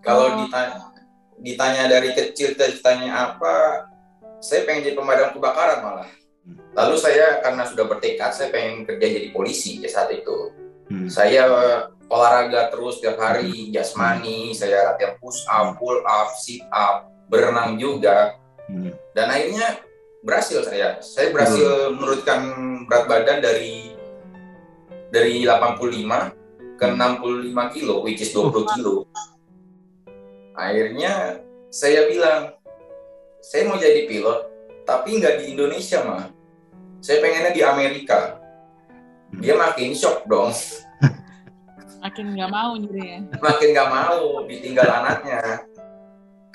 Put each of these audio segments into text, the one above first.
Kalau ditanya dari kecil cita-citanya apa, saya pengen jadi pemadam kebakaran malah. Lalu saya karena sudah bertekad, saya pengen kerja jadi polisi ya saat itu. Saya olahraga terus tiap hari, jasmani, saya latihan push up, pull up, sit up, berenang juga. Dan akhirnya berhasil saya berhasil menurunkan berat badan dari 85 ke 65 kilo, which is 20 kilo. Akhirnya saya bilang, saya mau jadi pilot, tapi nggak di Indonesia mah. Saya pengennya di Amerika. Dia makin shock dong. Makin nggak mau gitu ya. Makin nggak mau, ditinggal anaknya.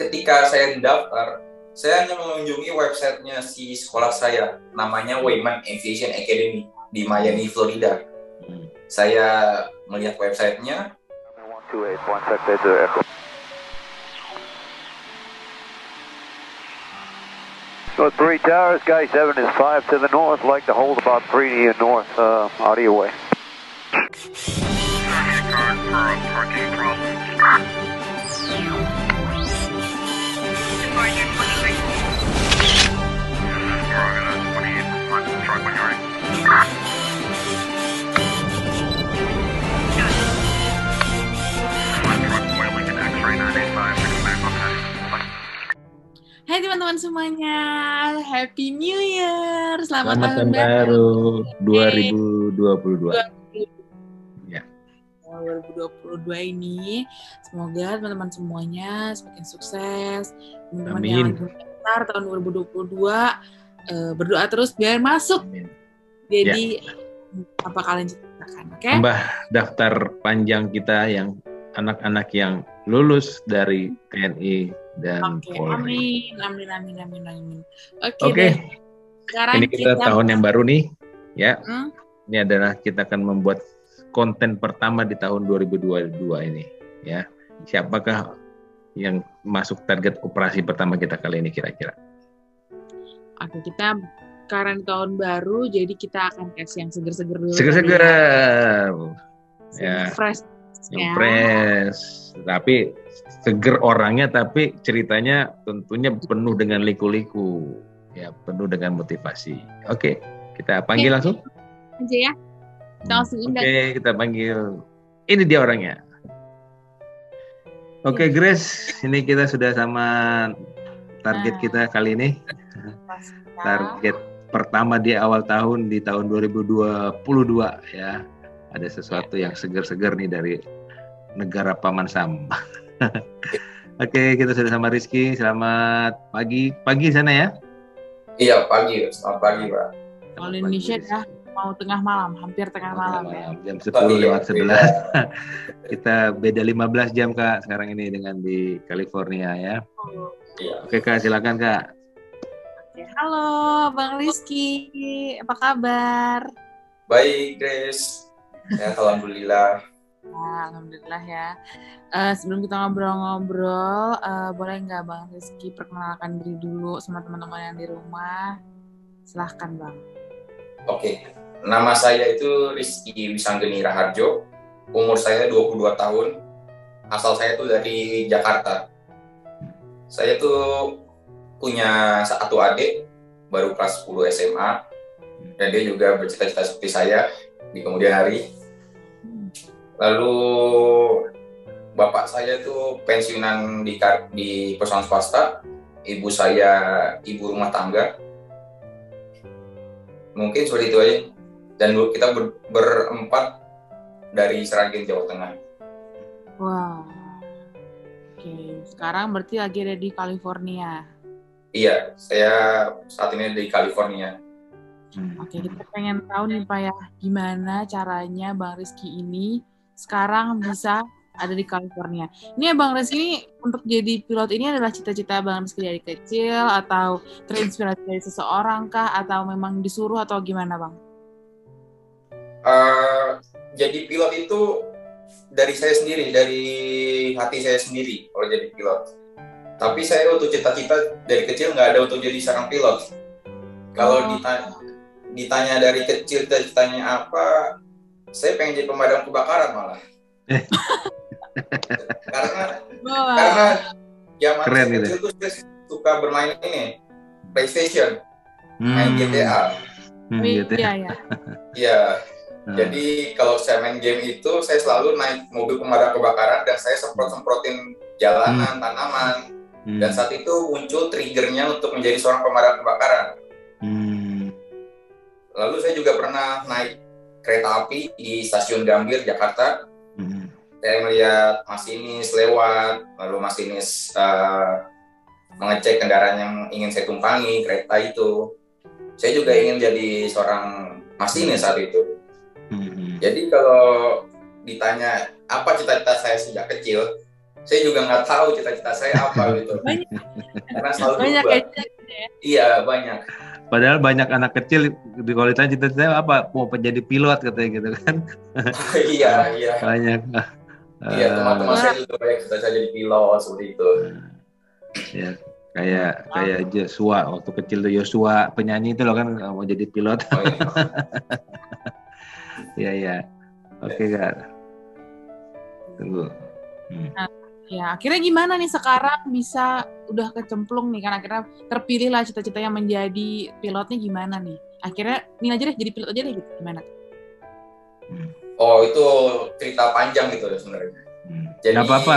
Ketika saya daftar, saya hanya mengunjungi websitenya si sekolah saya, namanya Wayman Aviation Academy di Miami, Florida. Saya melihat websitenya. So 3 towers, Sky 7 is 5 to the north, like to hold about 3 to your north, out of your way. Hai teman-teman semuanya, Happy New Year, selamat tahun baru 2022. Ya. 2022 ini, semoga teman-teman semuanya semakin sukses. Teman-teman yang lagi daftar tahun 2022 berdoa terus biar masuk. Amin. Jadi apa kalian citakan, oke? Tambah daftar panjang kita yang anak-anak yang lulus dari TNI dan Polri. Amin. Oke. Sekarang ini kita tahun yang baru nih, ya. Ini adalah kita akan membuat konten pertama di tahun 2022 ini, ya. Siapakah yang masuk target operasi pertama kita kali ini kira-kira? Oke, kita karena tahun baru, jadi kita akan kasih yang seger-seger dulu. Seger-seger. Ya. Fresh. Yang fresh, tapi seger orangnya, tapi ceritanya tentunya penuh dengan liku-liku, ya, penuh dengan motivasi. Oke, kita panggil langsung aja ya. Oke, kita panggil. Ini dia orangnya. Oke, Grace, ini kita sudah sama target kita kali ini. Target pertama di awal tahun, di tahun 2022 ya. Ada sesuatu yang seger-seger nih dari negara Paman Sam. Oke, kita sudah sama Rizky. Selamat pagi. Pagi sana ya? Iya, pagi. Selamat pagi, Pak. Kalau Indonesia dah mau tengah malam, hampir tengah malam ya. Jam 10 lewat 11. Kita beda 15 jam, Kak, sekarang ini dengan di California ya. Oke, Kak, silakan, Kak. Oke, halo Bang Rizky. Apa kabar? Baik, Grace. Ya, alhamdulillah. Alhamdulillah ya. Sebelum kita ngobrol-ngobrol, boleh nggak Bang Rizky perkenalkan diri dulu sama teman-teman yang di rumah? Silahkan Bang. Oke, nama saya itu Rizky Wisanggeni Raharjo. Umur saya 22 tahun. Asal saya tuh dari Jakarta. Saya tuh punya satu adik, baru kelas 10 SMA. Dan dia juga bercita-cita seperti saya di kemudian hari. Lalu bapak saya tuh pensiunan di perusahaan swasta, ibu saya ibu rumah tangga. Mungkin seperti itu aja. Dan kita berempat dari Sragen, Jawa Tengah. Wow. Oke, sekarang berarti lagi ada di California. Iya, saya saat ini ada di California. Oke, kita pengen tahu nih Pak ya, gimana caranya Bang Rizky ini sekarang bisa ada di California. Ini ya Bang Rizky ini untuk jadi pilot ini adalah cita-cita Bang Rizky dari kecil atau terinspirasi dari seseorang kah atau memang disuruh atau gimana Bang? Jadi pilot itu dari saya sendiri, dari hati saya sendiri kalau jadi pilot. Tapi saya untuk cita-cita dari kecil nggak ada untuk jadi seorang pilot. Kalau ditanya dari kecil cita-citanya apa, saya pengen jadi pemadam kebakaran malah. karena Karena zaman Keren saya gitu. kecil tuh saya suka bermain ini PlayStation, main GTA. Gitu ya. Iya. Iya. Jadi kalau saya main game itu saya selalu naik mobil pemadam kebakaran dan saya semprot-semprotin jalanan, tanaman. Dan saat itu muncul triggernya untuk menjadi seorang pemadam kebakaran. Lalu saya juga pernah naik kereta api di stasiun Gambir, Jakarta. Saya melihat masinis lewat, lalu masinis mengecek kendaraan yang ingin saya tumpangi, kereta itu. Saya juga ingin jadi seorang masinis saat itu. Jadi kalau ditanya apa cita-cita saya sejak kecil, saya juga nggak tahu cita-cita saya apa gitu. Karena selalu berubah. Iya, banyak. Padahal banyak anak kecil di kalau ditanya cita-cita apa, mau menjadi pilot katanya gitu kan. Iya. Banyak. Iya, teman-teman saya juga banyak cita-cita jadi pilot seperti itu. Ya, kayak Joshua waktu kecil tuh, Joshua penyanyi itu loh kan mau jadi pilot. Oh, iya. Iya. Oke, Kak. Tunggu. Ya, akhirnya gimana nih sekarang bisa udah kecemplung nih kan, akhirnya terpilih lah cita-citanya menjadi pilotnya, gimana nih? Akhirnya ini aja deh, jadi pilot aja deh gitu, gimana? Oh, itu cerita panjang gitu sebenarnya. Jadi nggak apa-apa,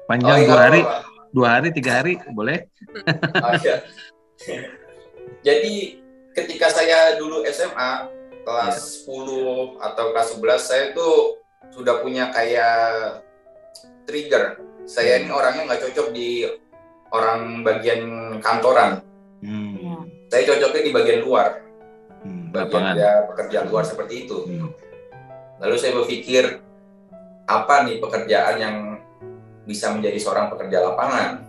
panjang 2 hari, 3 hari boleh. Iya. Jadi ketika saya dulu SMA kelas 10 atau kelas 11, saya tuh sudah punya kayak trigger. Saya ini orangnya nggak cocok di orang bagian kantoran. Saya cocoknya di bagian luar, bagian pekerjaan luar seperti itu. Lalu saya berpikir, apa nih pekerjaan yang bisa menjadi seorang pekerja lapangan?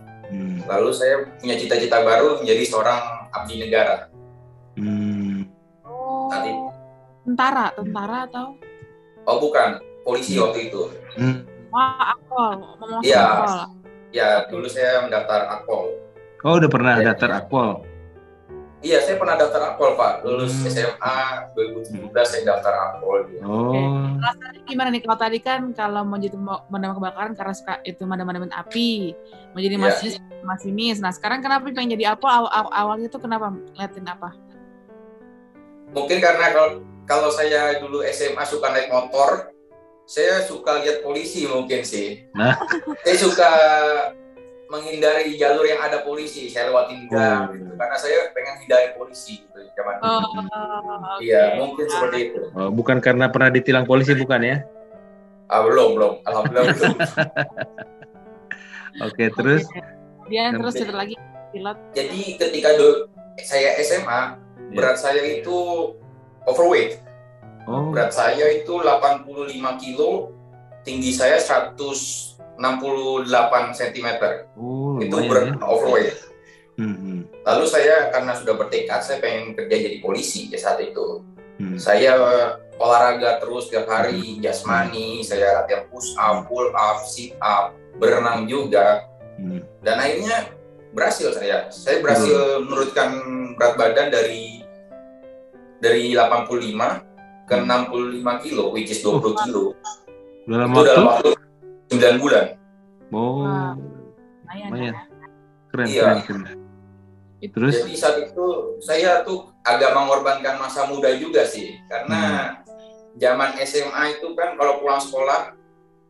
Lalu saya punya cita-cita baru menjadi seorang abdi negara. Tentara atau? Oh bukan, polisi waktu itu. Akpol, Iya. Ya, dulu saya mendaftar Akpol. Oh, udah pernah daftar Akpol? Iya, saya pernah daftar Akpol, Pak. Lulus SMA 2017 saya daftar Akpol. Alasannya gimana nih? Kalau tadi kan kalau mau jadi pemadam kebakaran karena suka itu madam-madamin api, mau jadi masinis. Nah, sekarang kenapa pengen jadi Akpol? Awalnya tuh kenapa? Liatin apa? Mungkin karena kalau saya dulu SMA suka naik motor, saya suka lihat polisi mungkin sih. Saya suka menghindari jalur yang ada polisi, saya lewatin gang gitu. Karena saya pengen hindari polisi gitu zaman dulu. Iya, mungkin seperti itu. Bukan karena pernah ditilang polisi, bukan ya? Belum. Alhamdulillah belum. Oke, terus? Terus lagi pilot. Jadi ketika saya SMA, berat saya itu overweight. Berat saya itu 85 kilo, tinggi saya 168 cm. Itu berat overweight. Lalu saya karena sudah bertekad, saya pengen kerja jadi polisi saat itu. Saya olahraga terus tiap hari, jasmani, saya latihan push up, pull up, sit up, berenang juga. Dan akhirnya berhasil saya berhasil menurunkan berat badan dari 85 ke 65 kilo, which is 20 kilo. Dalam waktu 9 bulan. Lumayan. Keren. Terus? Jadi saat itu saya tuh agak mengorbankan masa muda juga sih, karena zaman SMA itu kan kalau pulang sekolah,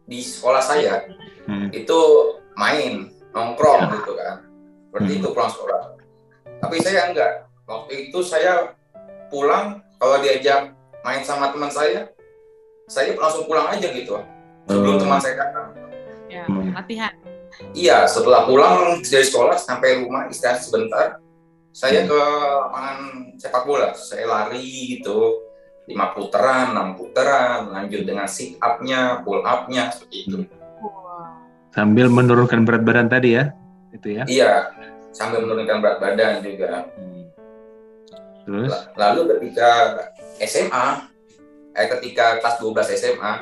di sekolah saya itu main, nongkrong gitu kan. Seperti itu pulang sekolah. Tapi saya enggak. Waktu itu saya pulang, kalau diajak main sama teman saya langsung pulang aja gitu. Sebelum teman saya datang. Ya, latihan. Iya, setelah pulang dari sekolah sampai rumah istirahat sebentar, saya ke lapangan sepak bola. Saya lari gitu, 5 putaran, 6 putaran, lanjut dengan sit up-nya, pull up-nya, seperti itu. Sambil menurunkan berat badan tadi ya? Itu ya? Iya, sambil menurunkan berat badan juga. Terus? Lalu ketika SMA, ketika kelas 12 SMA,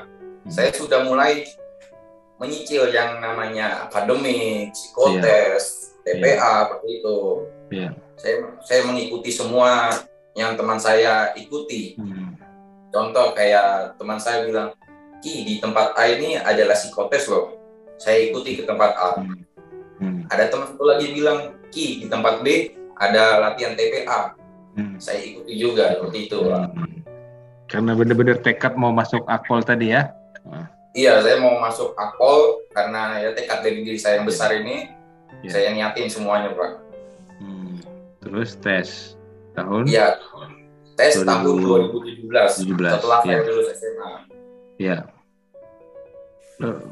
saya sudah mulai menyicil yang namanya akademik, psikotes, TPA, seperti itu. Saya mengikuti semua yang teman saya ikuti. Contoh kayak teman saya bilang, Ki, di tempat A ini adalah psikotes loh. Saya ikuti ke tempat A. Ada teman satu lagi bilang, Ki, di tempat B ada latihan TPA. Saya ikuti juga seperti itu, Pak. Karena benar-benar tekad mau masuk Akpol tadi ya? Iya, saya mau masuk Akpol karena ya tekad dari diri saya yang besar ini, saya niatin semuanya, Pak. Terus tes tahun? Iya, tes tahun 2017 setelah saya lulus SMA. Iya.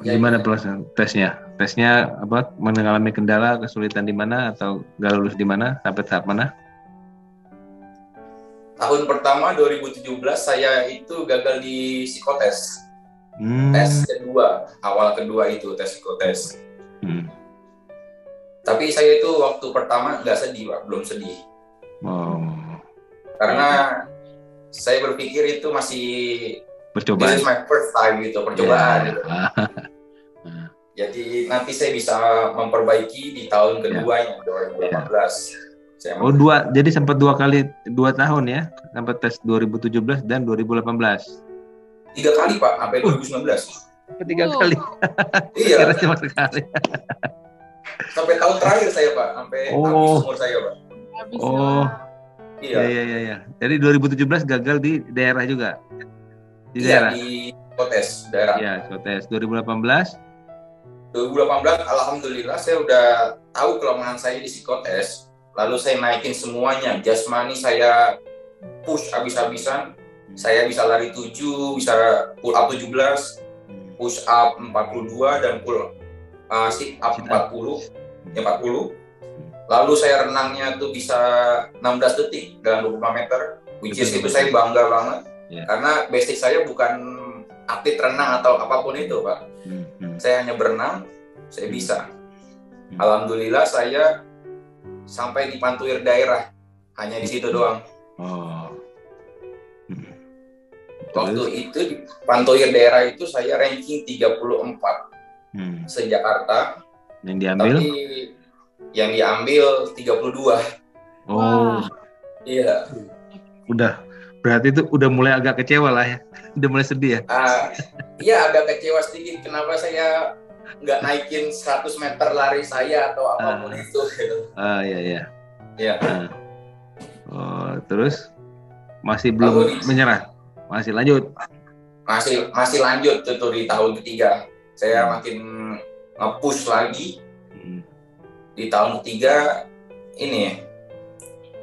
Gimana pelaksanaan tesnya? Tesnya apa? Mengalami kendala, kesulitan di mana atau nggak lulus di mana? Sampai tahap mana? Tahun pertama 2017 saya itu gagal di psikotes. Tes kedua, awal kedua itu tes psikotes. Tapi saya itu waktu pertama nggak sedih, Pak, belum sedih. Karena saya berpikir itu masih percobaan. This is my first time gitu, percobaan gitu. Jadi nanti saya bisa memperbaiki di tahun keduanya 2018. Jadi sempat 2 tahun ya, sampai tes 2017 dan 2018. 3 kali, Pak, sampai 2019. 3 kali. Iya. Kira cuma sekali. Sampai tahun terakhir saya, Pak, sampai habis umur saya, Pak. Iya. Jadi 2017 gagal di daerah juga. Di daerah. Di psikotes daerah. Iya, psikotes. 2018 alhamdulillah saya udah tahu kelemahan saya di psikotes. Lalu saya naikin semuanya. Jasmani saya push habis-habisan. Saya bisa lari 7, bisa pull up 17, push up 42 dan pull sit up 40. Lalu saya renangnya tuh bisa 16 detik dalam 25 meter. Which is itu saya bangga banget. Karena basic saya bukan atlet renang atau apapun itu, Pak. Saya hanya berenang, saya bisa. Alhamdulillah saya sampai di Pantuir daerah, hanya di situ doang. Waktu itu di Pantuir daerah itu saya ranking 34 se-Jakarta. Yang diambil? Tapi yang diambil 32. Iya. Berarti itu udah mulai agak kecewa lah ya, udah mulai sedih ya? Iya, agak kecewa sedikit. Kenapa saya nggak naikin 100 meter lari saya atau apapun itu? Iya. Terus masih belum menyerah, masih lanjut? Masih lanjut tuh di tahun ketiga. Saya makin nge-push lagi. Di tahun ketiga ini,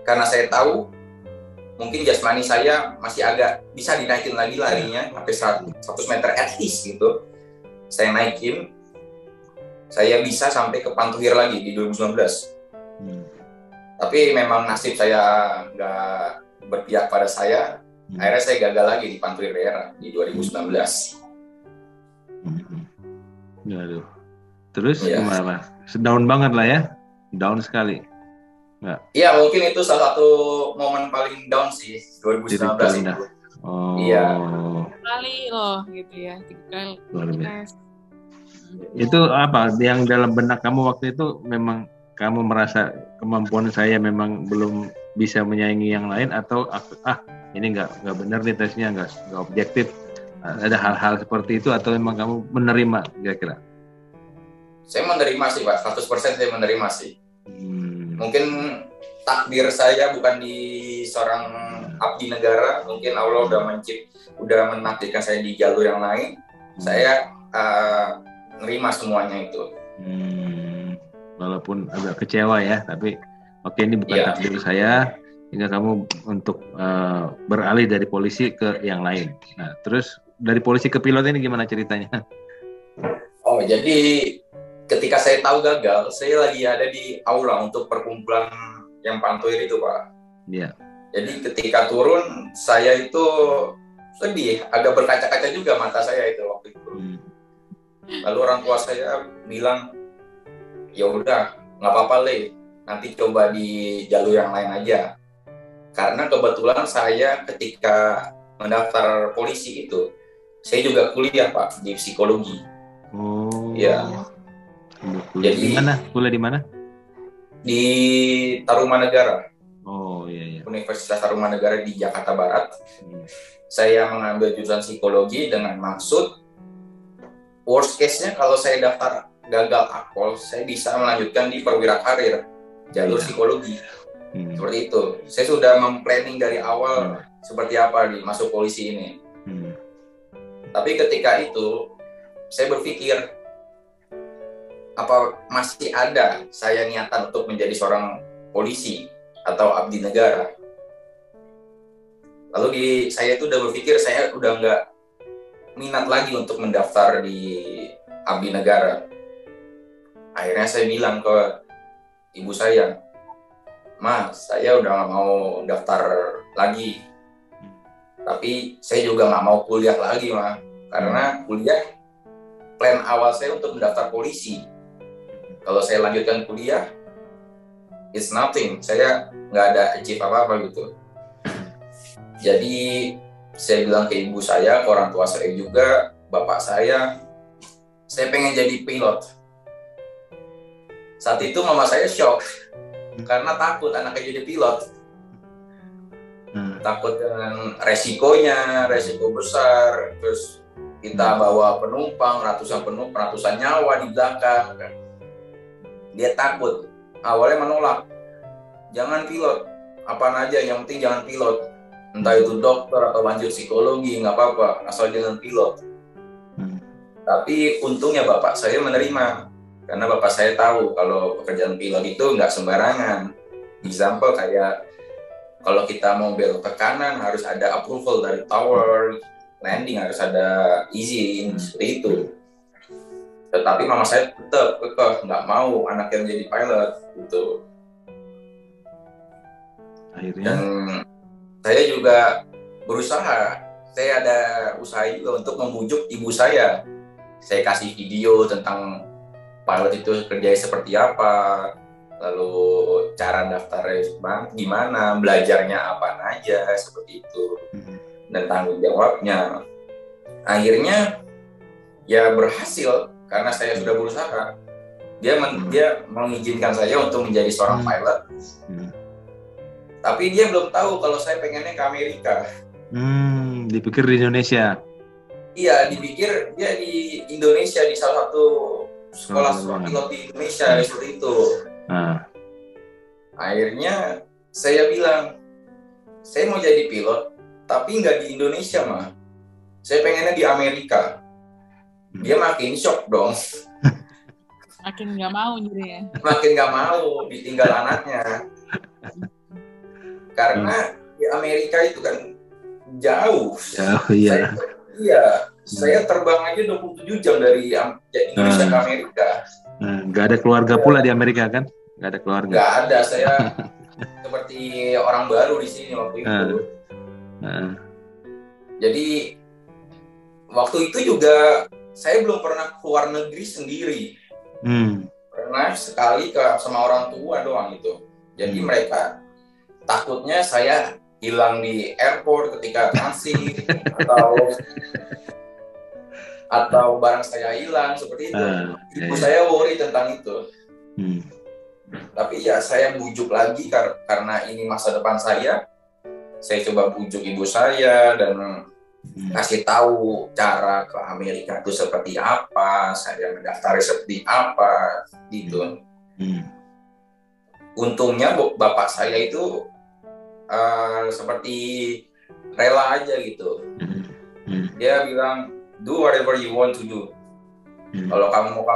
karena saya tahu mungkin jasmani saya masih agak bisa dinaikin lagi larinya sampai 100 meter at least gitu. Saya naikin, saya bisa sampai ke Pantuir lagi di 2019. Tapi memang nasib saya nggak berpihak pada saya. Akhirnya saya gagal lagi di Pantuir daerah di 2019. Terus gimana? Sedown banget lah ya, down sekali. Iya, mungkin itu salah satu momen paling down sih 2019 itu. Iya. Kali loh gitu ya, 3 kali. Itu apa yang dalam benak kamu waktu itu? Memang kamu merasa kemampuan saya memang belum bisa menyaingi yang lain, atau ini nggak benar nih tesnya, nggak objektif? Ada hal-hal seperti itu atau memang kamu menerima kira-kira? Saya menerima sih, Pak. 100% saya menerima sih. Mungkin takdir saya bukan di seorang abdi negara. Mungkin Allah udah menakdirkan saya di jalur yang lain. Saya nerima semuanya itu. Walaupun agak kecewa ya, tapi oke, ini bukan takdir saya, hingga kamu untuk beralih dari polisi ke yang lain. Nah, terus dari polisi ke pilot ini gimana ceritanya? Jadi ketika saya tahu gagal, saya lagi ada di aula untuk perkumpulan yang Pantuir itu, Pak. Iya. Jadi ketika turun, saya itu sedih, agak berkaca-kaca juga mata saya itu waktu itu. Lalu orang tua saya bilang, ya udah, nggak apa-apa Le, nanti coba di jalur yang lain aja. Karena kebetulan saya ketika mendaftar polisi itu, saya juga kuliah, Pak, di psikologi. Ya. Jadi di mana? Kuliah di mana? Di Tarumanegara. Iya. Universitas Tarumanegara di Jakarta Barat. Saya mengambil jurusan psikologi dengan maksud worst case-nya kalau saya daftar gagal akpol, saya bisa melanjutkan di perwira karir, jalur psikologi. Seperti itu. Saya sudah memplanning dari awal seperti apa di masuk polisi ini. Tapi ketika itu, saya berpikir, apa masih ada saya niatan untuk menjadi seorang polisi atau abdi negara? Lalu saya itu udah berpikir, saya udah nggak minat lagi untuk mendaftar di abdi negara. Akhirnya saya bilang ke ibu saya, "Ma, saya udah nggak mau daftar lagi. Tapi saya juga nggak mau kuliah lagi, Ma. Karena kuliah, plan awal saya untuk mendaftar polisi. Kalau saya lanjutkan kuliah, it's nothing. Saya nggak ada achieve apa-apa gitu." Jadi saya bilang ke ibu saya, ke orang tua saya juga, bapak saya pengen jadi pilot. Saat itu mama saya shock karena takut anaknya jadi pilot. Takut dengan resikonya, resiko besar, terus kita bawa penumpang, ratusan nyawa di belakang. Dia takut, awalnya menolak, jangan pilot, apaan aja, yang penting jangan pilot. Entah itu dokter atau lanjut psikologi, nggak apa-apa, asal jangan pilot. Tapi untungnya bapak saya menerima, karena bapak saya tahu kalau pekerjaan pilot itu nggak sembarangan. Example kayak kalau kita mau belok ke kanan harus ada approval dari tower, landing harus ada izin, seperti itu. Tetapi mama saya tetap nggak mau anaknya menjadi pilot gitu. Akhirnya. Dan saya juga berusaha, saya ada usaha juga untuk membujuk ibu saya. Saya kasih video tentang pilot itu kerjanya seperti apa, lalu cara daftarnya gimana, belajarnya apa aja, seperti itu, dan tanggung jawabnya. Akhirnya ya berhasil karena saya sudah berusaha. Dia mengizinkan saya untuk menjadi seorang pilot. Tapi dia belum tahu kalau saya pengennya ke Amerika. Dipikir di Indonesia. Iya, dipikir dia di Indonesia, di salah satu sekolah pilot di Indonesia, seperti itu. Akhirnya saya bilang, saya mau jadi pilot, tapi nggak di Indonesia, Ma. Saya pengennya di Amerika. Dia makin shock dong. Makin nggak mau gitu ya. Makin nggak mau ditinggal anaknya. Karena di Amerika itu kan jauh. Iya. Saya terbang aja 27 jam dari Indonesia ke Amerika. Nggak ada keluarga pula di Amerika kan? Nggak ada keluarga. Nggak ada, saya seperti orang baru di sini waktu itu. Jadi waktu itu juga saya belum pernah keluar negeri sendiri. Pernah sekali sama orang tua doang itu. Jadi mereka takutnya saya hilang di airport ketika transit atau barang saya hilang, seperti itu. Ibu saya worry tentang itu. Tapi ya saya bujuk lagi karena ini masa depan saya. Saya coba bujuk ibu saya dan kasih tahu cara ke Amerika itu seperti apa, saya mendaftar seperti apa, gitu. Untungnya bapak saya itu seperti rela aja gitu. Dia bilang, do whatever you want to do. Kalau kamu mau ke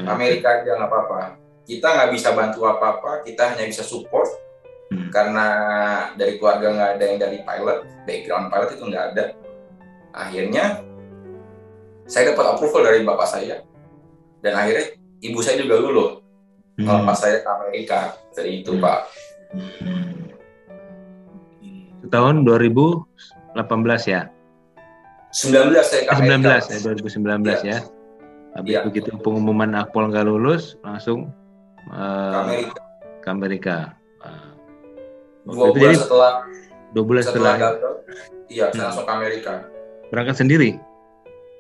Amerika aja nggak apa-apa. Kita nggak bisa bantu apa-apa, kita hanya bisa support. Karena dari keluarga nggak ada yang dari pilot, background pilot itu nggak ada. Akhirnya saya dapat approval dari bapak saya. Dan akhirnya ibu saya juga luluh melepas saya ke Amerika. Dari itu, Pak. Tahun 2018 ya? 19 saya ke Amerika. 2019 ya. Habis begitu pengumuman akpol nggak lulus, langsung ke Amerika. 2 bulan setelah gagal. Iya, saya langsung ke Amerika. Berangkat sendiri?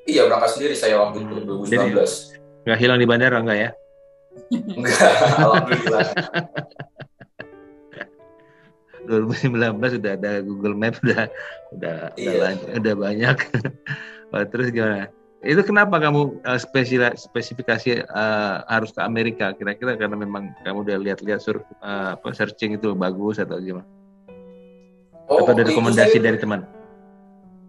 Iya, berangkat sendiri saya waktu itu, 2019. Nggak hilang di bandara, nggak ya? Enggak, alhamdulillah. 2019 sudah ada Google Map, udah banyak. Terus gimana? Itu kenapa kamu spesifikasi harus ke Amerika? Kira-kira karena memang kamu udah lihat-lihat searching itu bagus atau gimana? Atau ada rekomendasi dari teman?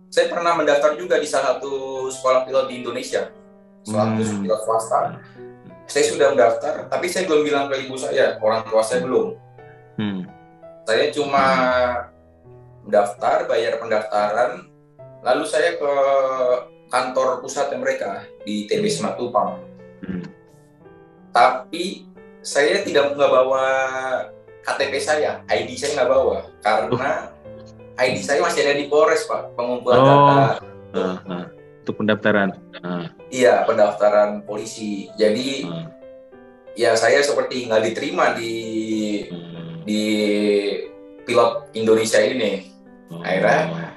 Saya pernah mendaftar juga di salah satu sekolah pilot di Indonesia, salah satu pilot swasta. Saya sudah mendaftar, tapi saya belum bilang ke ibu saya, orang tua saya belum. Saya cuma mendaftar, bayar pendaftaran, lalu saya ke kantor pusatnya mereka di TB Simatupang. Tapi saya nggak bawa KTP saya, ID saya nggak bawa karena ID saya masih ada di Polres, Pak, pengumpulan data. Untuk pendaftaran. Iya, pendaftaran polisi. Jadi ya saya seperti nggak diterima di pilot Indonesia ini. Akhirnya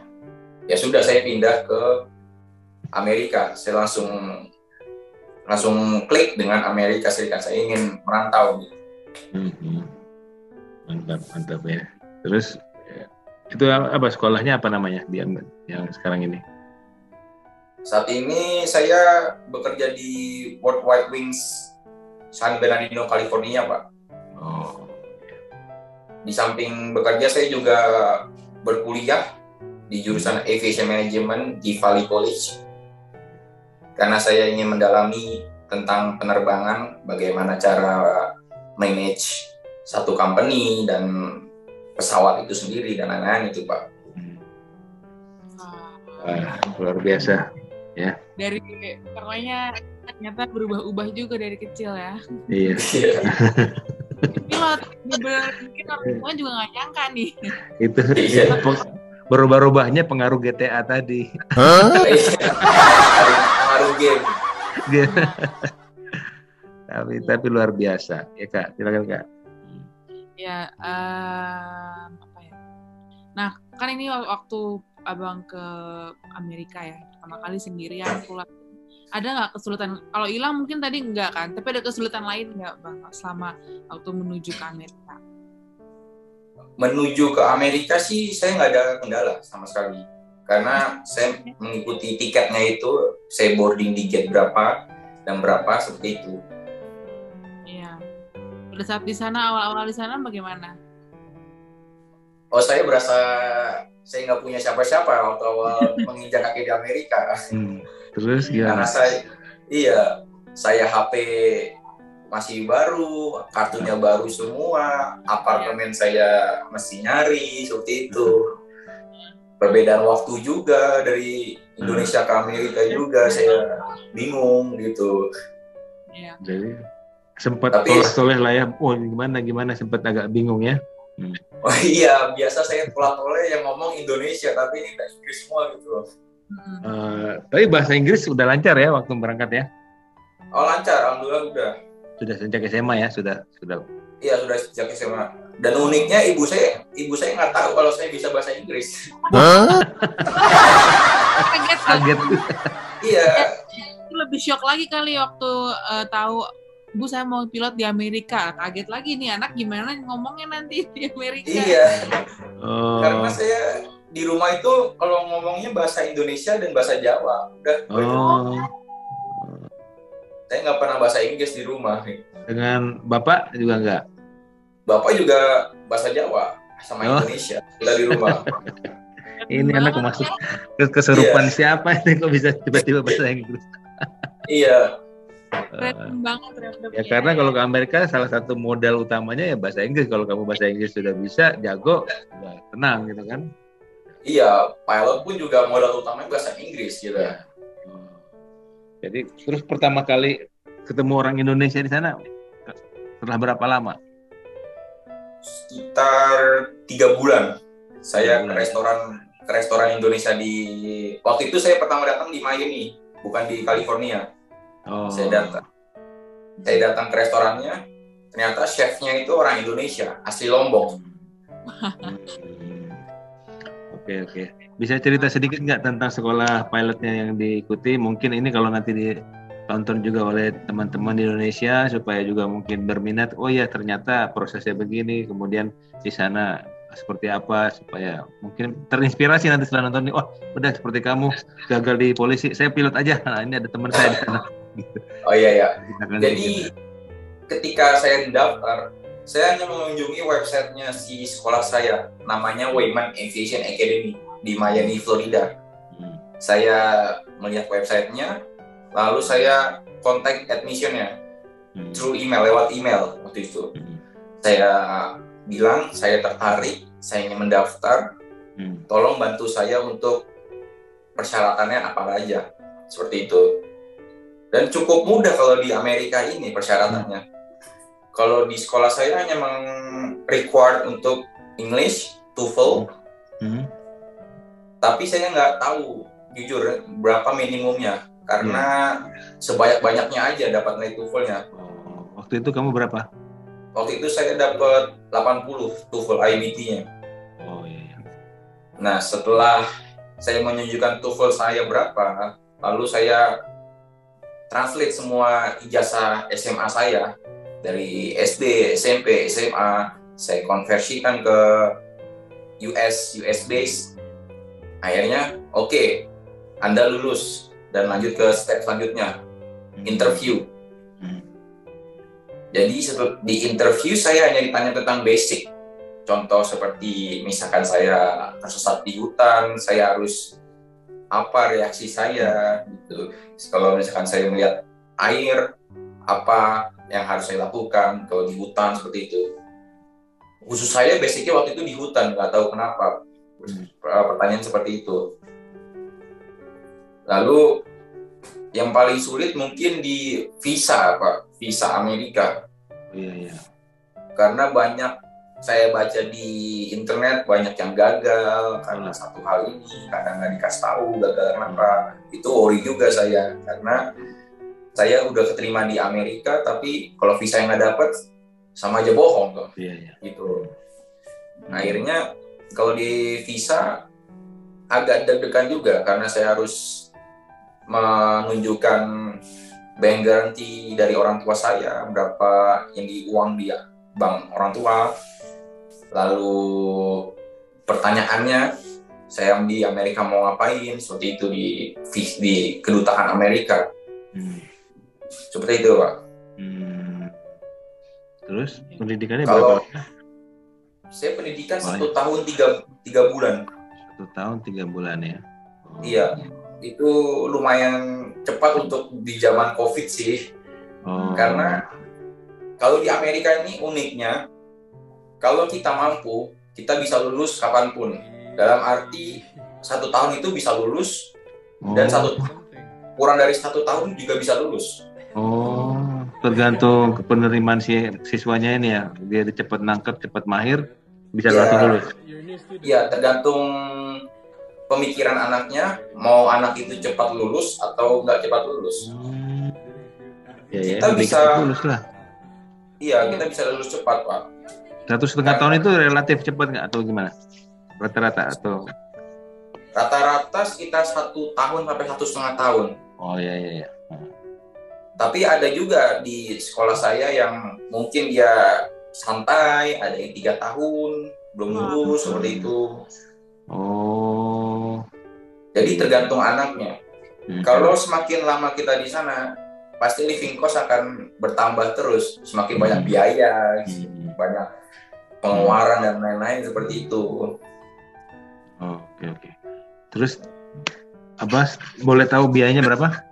ya sudah, saya pindah ke Amerika. Saya langsung klik dengan Amerika Serikat. Saya ingin merantau. Mantap ya. Terus itu apa sekolahnya, apa namanya yang sekarang ini? Saat ini saya bekerja di World Wide Wings San Bernardino, California, Pak. Di samping bekerja, saya juga berkuliah di jurusan Aviation Management di Valley College. Karena saya ingin mendalami tentang penerbangan, bagaimana cara manage satu company dan pesawat itu sendiri dan lain-lain itu, Pak. Luar biasa ya. Dari pokoknya ternyata berubah-ubah juga dari kecil ya. Iya. Pilot, mungkin orang tua juga nggak nyangka nih. Itu berubah-ubahnya pengaruh GTA tadi. Pengaruh game. Tapi luar biasa ya Kak, silakan Kak. Ya, apa ya? Nah, kan ini waktu abang ke Amerika ya, pertama kali sendirian pulang. Ada nggak kesulitan? Kalau hilang mungkin tadi enggak kan, tapi ada kesulitan lain nggak bang selama waktu menuju ke Amerika? Menuju ke Amerika sih saya nggak ada kendala sama sekali, karena saya mengikuti tiketnya itu, saya boarding di gate berapa dan berapa seperti itu. Iya. Pada saat di sana, awal-awal di sana bagaimana? Oh, saya berasa saya nggak punya siapa-siapa waktu awal menginjak kaki di Amerika. Terus gimana? Karena saya HP masih baru, kartunya baru semua, apartemen saya mesti nyari, seperti itu. Perbedaan waktu juga dari Indonesia ke Amerika juga, saya bingung gitu. Iya. Jadi sempat toleh lah ya, gimana sempat agak bingung ya. Oh iya, biasa saya toleh yang ngomong Indonesia, tapi ini Inggris semua gitu. Tapi bahasa Inggris udah lancar ya waktu berangkat ya? Oh lancar, alhamdulillah udah. Sudah sejak SMA ya, sudah. Iya, sudah sejak SMA. Dan uniknya ibu saya nggak tahu kalau saya bisa bahasa Inggris. Kaget. Iya. Itu lebih shock lagi kali waktu tahu Bu saya mau pilot di Amerika. Kaget lagi nih anak gimana ngomongnya nanti di Amerika. Iya. Karena saya di rumah itu kalau ngomongnya bahasa Indonesia dan bahasa Jawa. Udah. Saya nggak pernah bahasa Inggris di rumah. Dengan Bapak juga nggak? Bapak juga bahasa Jawa sama Indonesia. Kita di rumah. Ini anak masuk kesurupan siapa ini kok bisa tiba-tiba bahasa Inggris? Iya. Keren banget. Ya karena kalau ke Amerika salah satu modal utamanya ya bahasa Inggris. Kalau kamu bahasa Inggris sudah bisa, jago, ya tenang gitu kan? Iya, pilot pun juga modal utamanya bahasa Inggris gitu. Ya. Jadi terus pertama kali ketemu orang Indonesia di sana setelah berapa lama? Sekitar 3 bulan. Saya ke restoran Indonesia di waktu itu saya pertama datang di Miami, bukan di California. Saya datang ke restorannya, ternyata chefnya itu orang Indonesia, asli Lombok. Oke. Bisa cerita sedikit nggak tentang sekolah pilotnya yang diikuti? Mungkin ini kalau nanti ditonton juga oleh teman-teman di Indonesia supaya juga mungkin berminat. Oh ya ternyata prosesnya begini. Kemudian di sana seperti apa supaya mungkin terinspirasi nanti setelah nonton ini, oh udah seperti kamu gagal di polisi, saya pilot aja. Nah, ini ada teman saya di sana. Oh iya ya. Misalkan Jadi gitu. ketika saya mendaftar, saya hanya mengunjungi websitenya si sekolah saya, namanya Wayman Aviation Academy di Miami, Florida. Saya melihat websitenya, lalu saya kontak admissionnya through email, lewat email waktu itu. Saya bilang saya tertarik, saya ingin mendaftar, tolong bantu saya untuk persyaratannya apa aja, seperti itu. Dan cukup mudah kalau di Amerika ini persyaratannya. Kalau di sekolah saya hanya required untuk English, TOEFL, tapi saya nggak tahu jujur berapa minimumnya, karena sebanyak-banyaknya aja dapat nilai TOEFL-nya. Waktu itu kamu berapa? Waktu itu saya dapat 80 TOEFL IBT-nya. Oh iya. Nah, setelah saya menunjukkan TOEFL saya berapa, lalu saya translate semua ijazah SMA saya dari SD, SMP, SMA, saya konversikan ke US base. Akhirnya, oke, Anda lulus dan lanjut ke step selanjutnya, interview. Jadi di interview saya hanya ditanya tentang basic. Contoh seperti misalkan saya tersesat di hutan, saya harus apa reaksi saya gitu. Kalau misalkan saya melihat air, apa yang harus saya lakukan kalau di hutan seperti itu. Khusus saya basicnya waktu itu di hutan, nggak tahu kenapa pertanyaan seperti itu. Lalu yang paling sulit mungkin di visa, Pak, visa Amerika. Iya. Karena banyak saya baca di internet banyak yang gagal karena satu hal ini, karena nggak dikasih tahu gagal kenapa. Itu worry juga saya, karena saya udah keterima di Amerika, tapi kalau visa yang nggak dapet sama aja bohong tuh. Iya. Gitu. Akhirnya kalau di visa agak deg-degan juga karena saya harus menunjukkan bank guarantee dari orang tua saya, berapa yang di uang dia bank orang tua. Lalu pertanyaannya, saya di Amerika mau ngapain, seperti itu di kedutaan Amerika. Seperti itu, Pak. Terus pendidikannya kalau berapa? Saya pendidikan 1 tahun 3 bulan. 1 tahun 3 bulan ya. Iya, itu lumayan cepat untuk di zaman COVID sih. Karena kalau di Amerika ini uniknya, kalau kita mampu, kita bisa lulus kapanpun. Dalam arti 1 tahun itu bisa lulus, dan kurang dari 1 tahun juga bisa lulus. Tergantung penerimaan siswanya ini ya. Dia cepat nangkep, cepat mahir, bisa langsung lulus. Iya, tergantung pemikiran anaknya, mau anak itu cepat lulus atau nggak cepat lulus. Kita bisa lulus lah. Iya, kita bisa lulus cepat, Pak. 1,5 tahun itu relatif cepat nggak atau gimana? Rata-rata atau? Rata-rata sekitar 1 tahun sampai 1,5 tahun. Oh iya. Tapi ada juga di sekolah saya yang mungkin dia santai, ada yang 3 tahun belum lulus seperti itu. Jadi tergantung anaknya. Kalau semakin lama kita di sana, pasti living cost akan bertambah terus, semakin banyak biaya, banyak pengeluaran dan lain-lain seperti itu. Oke. Terus Abbas boleh tahu biayanya berapa?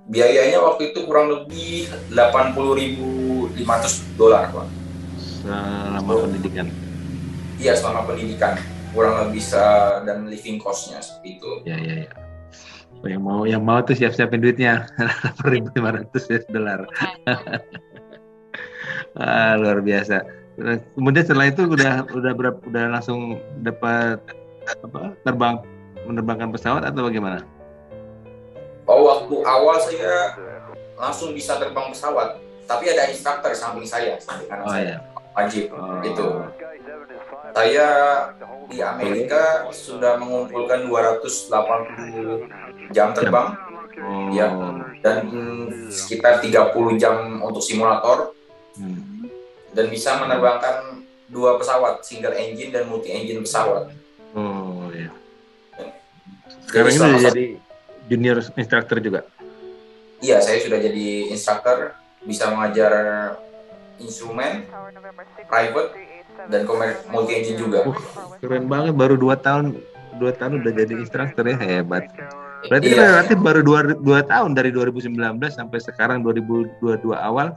Biayanya waktu itu kurang lebih $80.500, Pak. Selama pendidikan? Iya, selama pendidikan. Kurang lebih dan living cost-nya seperti itu. Iya. Yang mau tuh siap-siapin duitnya. $8.500. Luar biasa. Kemudian setelah itu udah langsung dapat menerbangkan pesawat atau bagaimana? Waktu awal saya langsung bisa terbang pesawat, tapi ada instruktur samping saya, samping kanan saya, wajib itu. Saya di Amerika sudah mengumpulkan 280 jam terbang, ya, dan sekitar 30 jam untuk simulator, dan bisa menerbangkan 2 pesawat, single engine dan multi engine pesawat. Oh ya. Jadi Sekarang ini selama udah jadi junior instructor juga. iya, saya sudah jadi instructor, bisa mengajar instrumen, private, dan multi engine juga. Keren banget, baru 2 tahun udah jadi instructor ya, hebat. Berarti Iya, relatif baru 2 tahun dari 2019 sampai sekarang 2022 awal.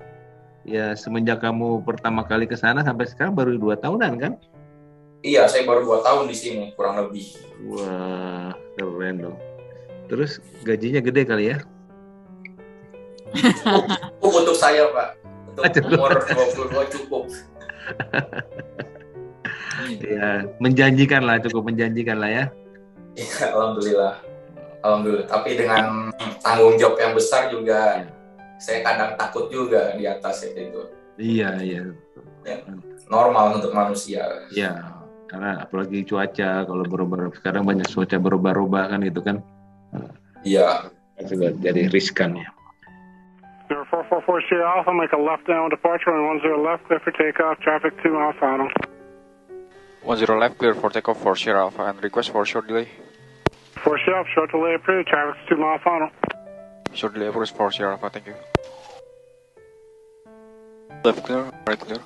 Ya semenjak kamu pertama kali ke sana sampai sekarang baru 2 tahunan kan? iya, saya baru 2 tahun di sini kurang lebih. Wah, keren dong. Terus gajinya gede kali ya? Cukup untuk saya, Pak. Untuk Cukup. umur 22 cukup. Ya, cukup menjanjikan lah ya. Ya, alhamdulillah. Tapi dengan tanggung jawab yang besar juga, saya kadang takut juga di atas itu. Iya. Ya, normal untuk manusia. Iya, karena apalagi cuaca kalau berubah sekarang banyak cuaca berubah-ubah kan itu kan. Iya. Juga jadi riskan ya. 444 Sierra Alpha, make a left down departure and 10 left, clear for takeoff, traffic 2 miles final. 10 left, clear for takeoff for Sierra Alpha and request for short delay. For Sierra Alpha, short delay approved, traffic 2 miles final. Short delay approved for Sierra Alpha, thank you. Left clear, right clear.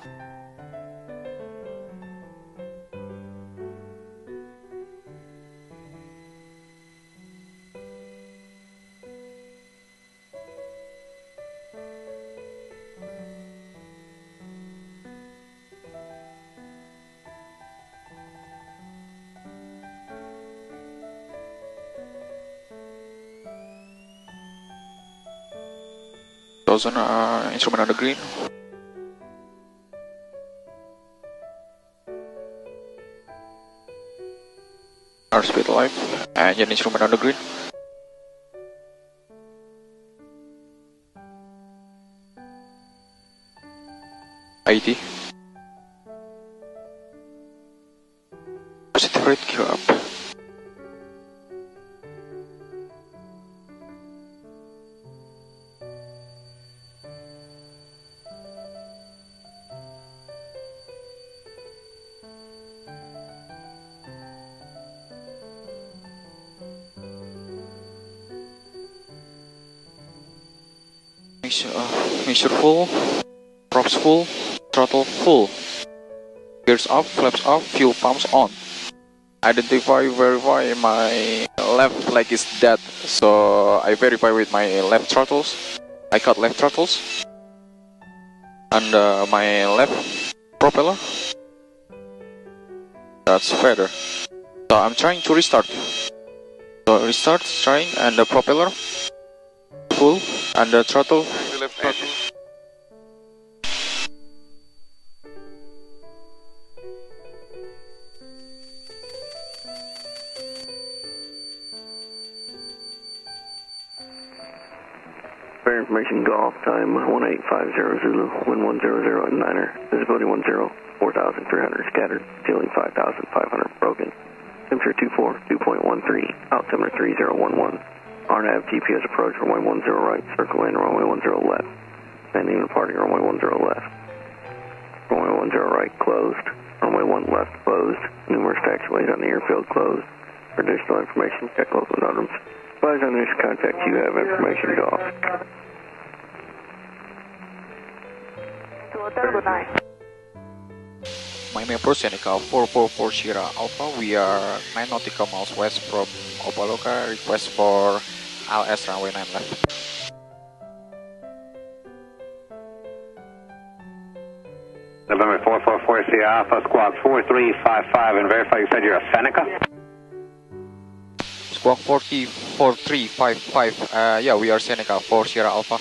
Thousand instrument on the green. Airspeed alive. Engine instrument on the green. IT. Positive rate, gear up. Mixture full, props full, throttle full, gears up, flaps up, fuel pumps on. Verify my left leg is dead, so I verify with my left throttles. I cut left throttles and my left propeller. That's better. So I'm trying to restart. So restart, trying, and the propeller full and the throttle. Left throttle. Fair information, golf time 1850 Zulu, wind 100 at Niner, visibility 10, 4,300 scattered, ceiling 5,500 broken, temperature 24, 2.13, altimeter 3011, RNAV GPS approach, runway 10 right, circle in, runway 10 left, landing and departing, runway 10 left, runway 10 right, closed, runway 1 left, closed, numerous taxiways on the airfield closed. For additional information, check local notice. Advise on initial contact, you have information, golf. Miami approach Seneca 444 Sierra Alpha. We are 9 nautical miles west from Opaloka. Request for LS runway 9 left. November 444 Sierra Alpha, squawk 4355, and verify you said you're a Seneca? Squawk 4355. Yeah, we are Seneca 4 Sierra Alpha.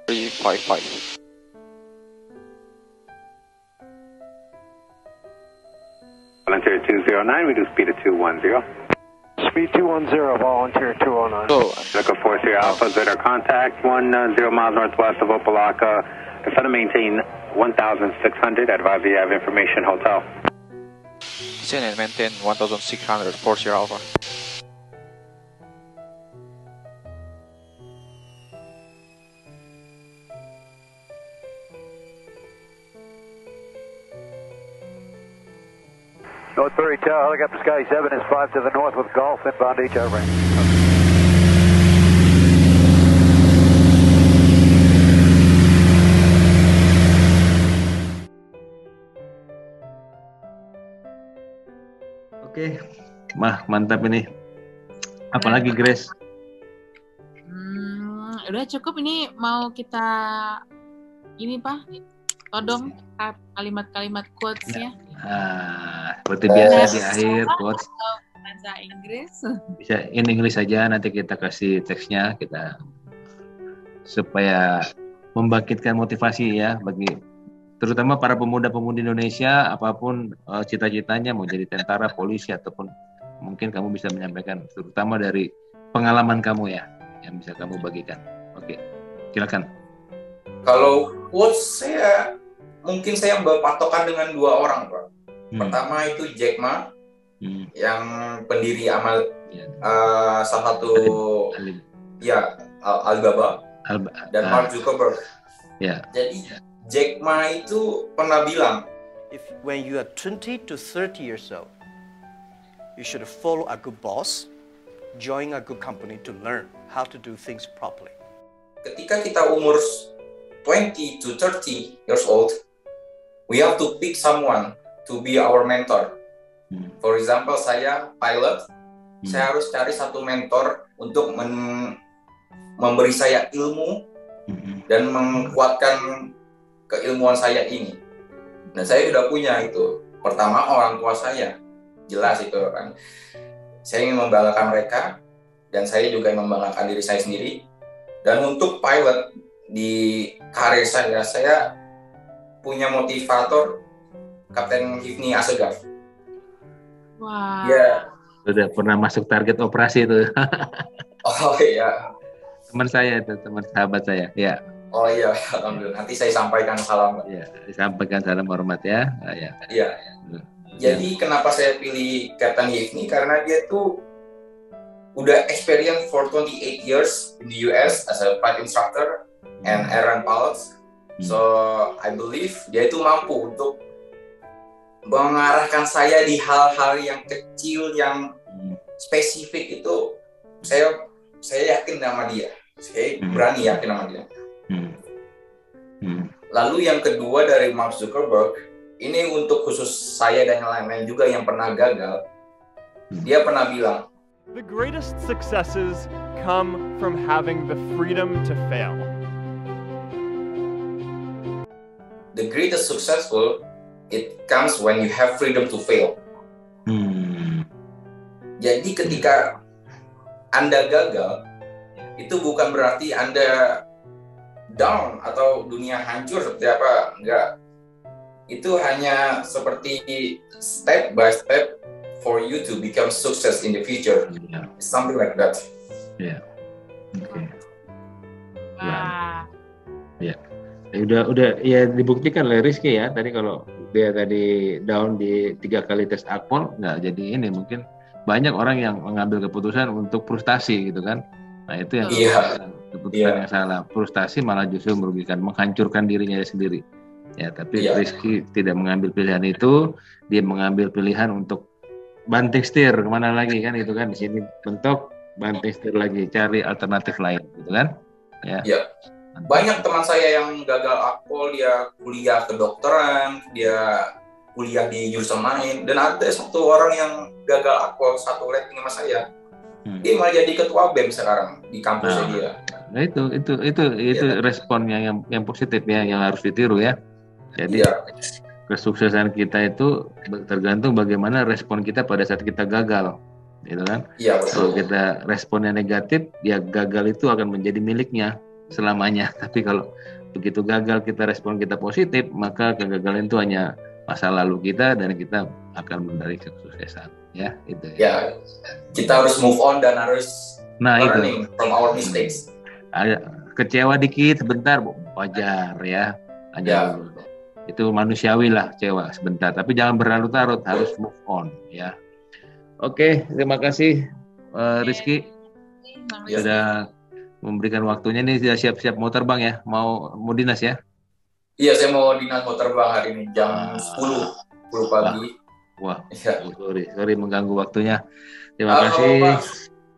355. Volunteer 209, we do speed at 210. Speed 210, volunteer 209. So, Seneca 4 Sierra Alpha, Zeta contact, 10 miles northwest of Opalaka. Confirm to maintain 1,600, advise you have information, hotel. descend and maintain 1,600 for Sierra Alpha. Northbury Tower, helicopter Sky 7 is 5 to the north with Golf inbound H over. Oke, mantap ini. Apalagi Grace? Udah cukup, ini mau kita ini Pak, todong kalimat-kalimat quotes-nya. Seperti biasa di akhir quotes. Bahasa Inggris. Bisa in English saja, nanti kita kasih teksnya kita supaya membangkitkan motivasi ya bagi terutama para pemuda-pemudi Indonesia, apapun cita-citanya, mau jadi tentara, polisi, ataupun mungkin kamu bisa menyampaikan terutama dari pengalaman kamu ya yang bisa kamu bagikan. Oke, silakan. Kalau quotes mungkin saya berpatokan dengan 2 orang, Pak. Pertama itu Jack Ma, yang pendiri salah satu Alibaba, dan Mark Zuckerberg. Jadi Jack Ma itu pernah bilang, when you are 20 to 30 years old, you should follow a good boss, join a good company to learn how to do things properly. Ketika kita umur 20 to 30 years old, we have to pick someone to be our mentor. For example, saya pilot, saya harus cari satu mentor untuk memberi saya ilmu dan menguatkan keilmuan saya ini. Dan saya sudah punya itu. Pertama, orang tua saya. Jelas itu kan. Saya ingin membanggakan mereka, dan saya juga membanggakan diri saya sendiri. Dan untuk pilot di karir saya punya motivator Kapten Hifni Assegaf. Wah. Ya. Sudah pernah masuk target operasi itu. Oh iya. Teman saya itu, teman sahabat saya. Ya. Oh iya, alhamdulillah. Nanti saya sampaikan salam. Ya, disampaikan salam hormat ya. Iya. Jadi kenapa saya pilih Kapten Hifni? Karena dia tuh udah experience for 28 years in the US as a flight instructor and airline pilot. So I believe dia itu mampu untuk mengarahkan saya di hal-hal yang kecil, yang spesifik itu. Saya yakin sama dia. Saya berani yakin sama dia. Lalu yang kedua dari Mark Zuckerberg, ini untuk khusus saya dan yang lain-lain juga yang pernah gagal. Dia pernah bilang, the greatest successes come from having the freedom to fail. The greatest successful, it comes when you have freedom to fail. Jadi ketika Anda gagal, itu bukan berarti Anda down atau dunia hancur seperti apa, enggak. Itu hanya seperti step by step for you to become success in the future. It's something like that. Ya. Udah ya dibuktikan oleh Rizky ya. Tadi kalau dia tadi down di 3 kali tes akpol nggak jadi ini, mungkin banyak orang yang mengambil keputusan untuk frustasi gitu kan. Nah itu yang keputusan yang salah. Frustasi malah justru merugikan, menghancurkan dirinya sendiri. Ya, tapi Rizky tidak mengambil pilihan itu, dia mengambil pilihan untuk banting setir kemana lagi kan, itu kan di sini bentuk banting setir lagi, cari alternatif lain, gitu kan? Ya. Banyak teman saya yang gagal akpol, dia kuliah kedokteran, dia kuliah di jurusan lain, dan ada satu orang yang gagal akpol satu rating sama saya. Dia malah jadi ketua BEM sekarang di kampusnya dia. Nah itu responnya yang positif ya, yang harus ditiru ya. Jadi kesuksesan kita itu tergantung bagaimana respon kita pada saat kita gagal, gitu kan? Iya, betul. Kalau kita responnya negatif, ya gagal itu akan menjadi miliknya selamanya. Tapi kalau begitu gagal kita respon kita positif, maka kegagalan itu hanya masa lalu kita dan kita akan mencari kesuksesan. Ya, itu. Ya, kita harus move on dan harus learning from our mistakes. Kecewa dikit sebentar, wajar ya. Itu manusiawi lah kecewa sebentar, tapi jangan berlarut-larut, harus move on ya. Oke, terima kasih Rizky sudah memberikan waktunya. Ini sudah siap-siap mau terbang ya, mau dinas ya? Iya, saya mau dinas mau terbang hari ini jam 10 pagi. Wah, Iya. sorry mengganggu waktunya. Terima Halo, kasih. Pak.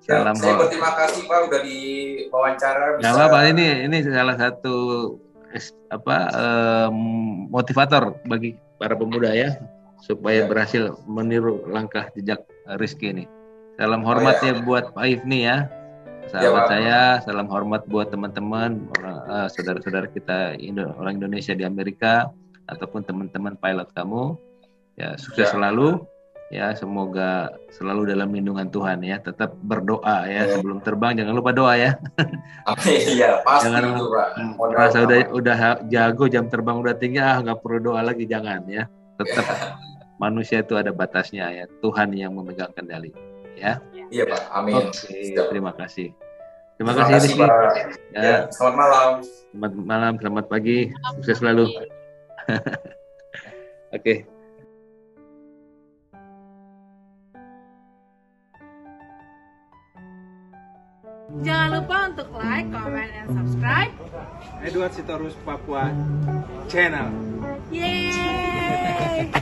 Salam Saya berterima kasih Pak udah diwawancara. Nggak apa-apa, ini salah satu motivator bagi para pemuda ya, supaya Ya. berhasil meniru langkah jejak Rizky ini. Salam hormat ya buat Pak Ifni ya, sahabat Pak. saya. Salam hormat buat teman-teman, saudara-saudara kita orang Indonesia di Amerika ataupun teman-teman pilot kamu. Ya, sukses selalu. Ya, semoga selalu dalam lindungan Tuhan ya. Tetap berdoa ya sebelum terbang. Jangan lupa doa ya. Iya, pasti Jangan itu, Pak. merasa udah jago, jam terbang udah tinggi, nggak perlu doa lagi, jangan ya. Tetap manusia itu ada batasnya ya. Tuhan yang memegang kendali ya. Iya, Pak. Amin. Oke, terima kasih. Terima kasih Rizky. Pak. Ya. Selamat malam. Selamat malam, selamat pagi. Sukses selalu. Oke. Jangan lupa untuk like, comment, dan subscribe. Edward Sitorus Papua Channel. Yeay!